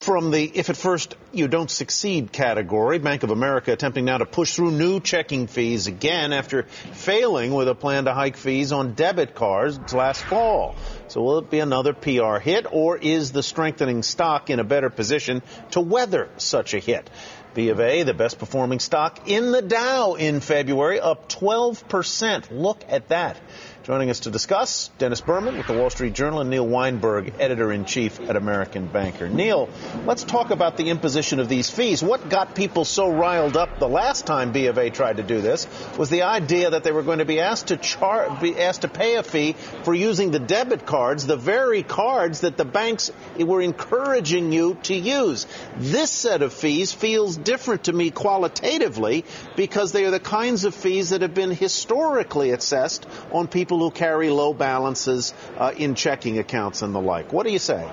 From the if at first you don't succeed category, Bank of America attempting now to push through new checking fees again after failing with a plan to hike fees on debit cards last fall. So will it be another PR hit, or is the strengthening stock in a better position to weather such a hit? B of A, the best performing stock in the Dow in February, up 12%. Look at that. Joining us to discuss, Dennis Berman with the Wall Street Journal and Neil Weinberg, editor-in-chief at American Banker. Neil, let's talk about the imposition of these fees. What got people so riled up the last time B of A tried to do this was the idea that they were going to be asked to pay a fee for using the debit cards, the very cards that the banks were encouraging you to use. This set of fees feels different to me qualitatively because they are the kinds of fees that have been historically assessed on people who carry low balances in checking accounts and the like. What do you say?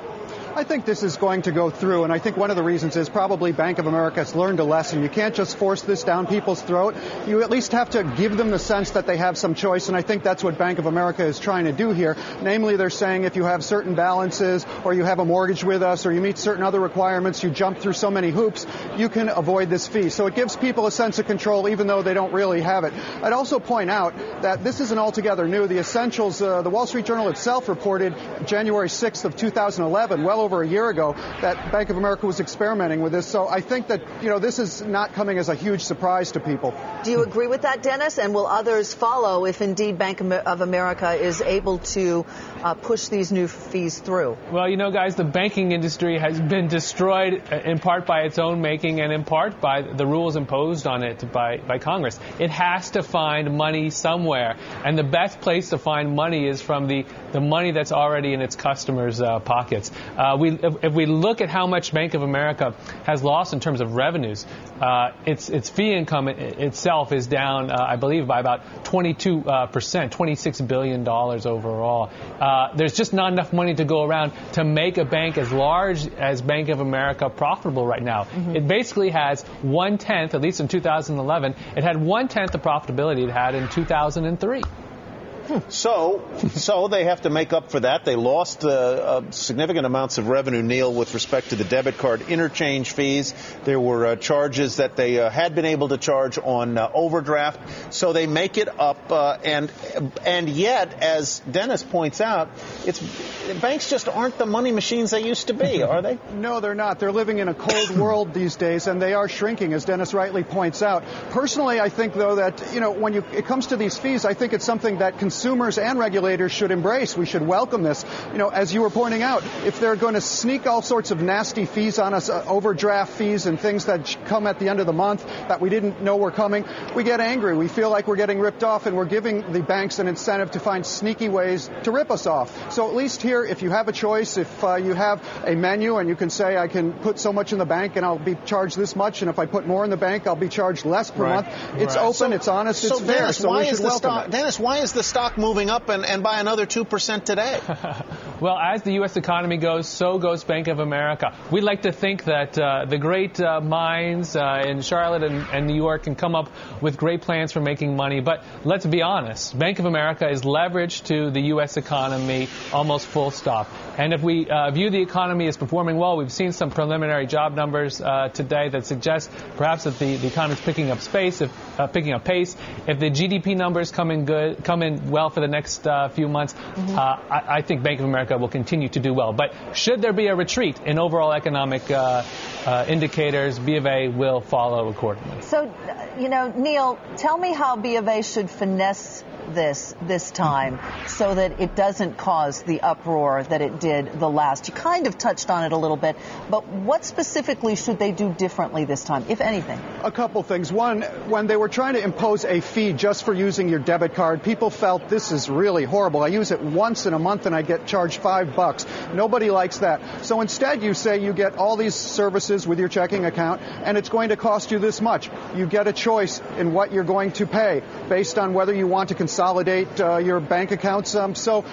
I think this is going to go through, and I think one of the reasons is probably Bank of America has learned a lesson. You can't just force this down people's throat. You at least have to give them the sense that they have some choice, and I think that's what Bank of America is trying to do here. Namely, they're saying if you have certain balances or you have a mortgage with us or you meet certain other requirements, you jump through so many hoops, you can avoid this fee. So it gives people a sense of control even though they don't really have it. I'd also point out that this isn't altogether new. The Essentials, the Wall Street Journal itself reported January 6th of 2011, well over a year ago, that Bank of America was experimenting with this. So I think that, this is not coming as a huge surprise to people. Do you agree with that, Dennis? And will others follow if indeed Bank of America is able to push these new fees through? Well, guys, the banking industry has been destroyed in part by its own making and in part by the rules imposed on it by Congress. It has to find money somewhere. And the best place to find money is from the money that's already in its customers' pockets. If we look at how much Bank of America has lost in terms of revenues, its fee income itself is down, I believe, by about 22%, $26 billion overall. There's just not enough money to go around to make a bank as large as Bank of America profitable right now. Mm-hmm. It basically has 1/10, at least in 2011, it had 1/10 the profitability it had in 2003. So they have to make up for that. They lost significant amounts of revenue, Neil, with respect to the debit card interchange fees. There were charges that they had been able to charge on overdraft. So they make it up. And yet, as Dennis points out, banks just aren't the money machines they used to be, are they? No, they're not. They're living in a cold world these days, and they are shrinking, as Dennis rightly points out. Personally, I think, though, that, when it comes to these fees, I think it's something that consumers and regulators should embrace. We should welcome this. As you were pointing out, if they're going to sneak all sorts of nasty fees on us, overdraft fees and things that come at the end of the month that we didn't know were coming, we get angry. We feel like we're getting ripped off, and we're giving the banks an incentive to find sneaky ways to rip us off. So at least here, if you have a choice, if you have a menu and you can say, I can put so much in the bank and I'll be charged this much, and if I put more in the bank, I'll be charged less per month. It's open, it's honest, it's fair. Dennis, so we should welcome it. Dennis, why is the stock moving up and by another 2% today? Well, as the U.S. economy goes, so goes Bank of America. We like to think that the great minds in Charlotte and New York can come up with great plans for making money. But let's be honest, Bank of America is leveraged to the U.S. economy almost full stop. And if we view the economy as performing well, we've seen some preliminary job numbers today that suggest perhaps that the economy is picking up pace. If the GDP numbers come in well for the next few months, I think Bank of America will continue to do well. But should there be a retreat in overall economic indicators, B of A will follow accordingly. So, Neil, tell me how B of A should finesse this time so that it doesn't cause the uproar that it did the last. You kind of touched on it a little bit, but what specifically should they do differently this time, if anything? A couple things. One, when they were trying to impose a fee just for using your debit card, people felt this is really horrible. I use it once in a month and I get charged $5. Nobody likes that. So instead you say you get all these services with your checking account and it's going to cost you this much. You get a choice in what you're going to pay based on whether you want to consolidate consolidate your bank accounts. So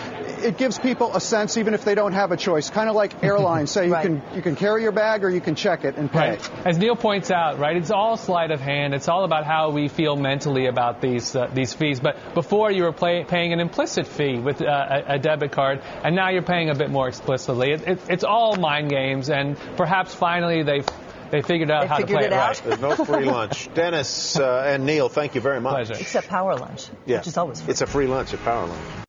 it gives people a sense, even if they don't have a choice, kind of like airlines say Right. you can carry your bag or you can check it and pay. Right. As Neil points out, right, it's all sleight of hand. It's all about how we feel mentally about these fees. But before you were paying an implicit fee with a debit card, and now you're paying a bit more explicitly. It's all mind games, and perhaps finally they figured out how to play it right. There's no free lunch. Dennis and Neil, thank you very much. Pleasure. Except Power Lunch, Yeah. which is always free. It's a free lunch at Power Lunch.